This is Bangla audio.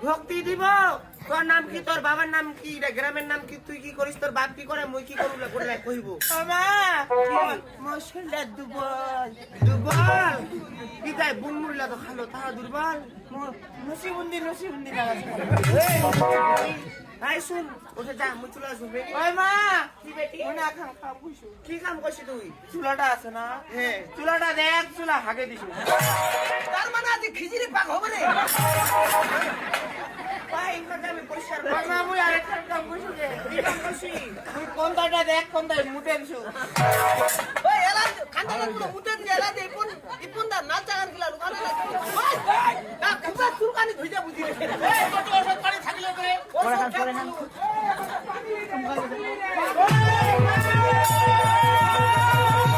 ভক্তি দিব তোর নাম কি তোর বাবার নাম কি গ্রামের নাম কি তুই কি করিস তোর বাপ কি করে মুই কি করলে করলে কইব দুর্বল দুর্বল কি তাই বুন মুরলা তো খালো তারা দুর্বল নসিবুন্দি আই শুন ওঠে যা মুই চলে আসবে ওই মা কি বেটি ওনা খাম খাম কইছো কি কাম কইছিস তুই চুলাটা আছে না হ্যাঁ চুলাটা দেখ চুলা হাগে দিছ তার মানে আজ খিচুড়ি পাক হবে রে ভাই কথা আমি পরিষ্কার কর না মুই আরেকটা কাম কইছো রে কি কাম কইছি তুই কোনটা দেখ কোনটা মুটে দিছ ওই এলা কান্দাটা পুরো মুটে দি এলা দে ইপুন দা না চাগান গিলা লুকানে লাগে ওই তা কুবা চুলকানি ধুইজা বুঝি রে এই কত ওষুধ পানি থাকিলে রে ওষুধ করে না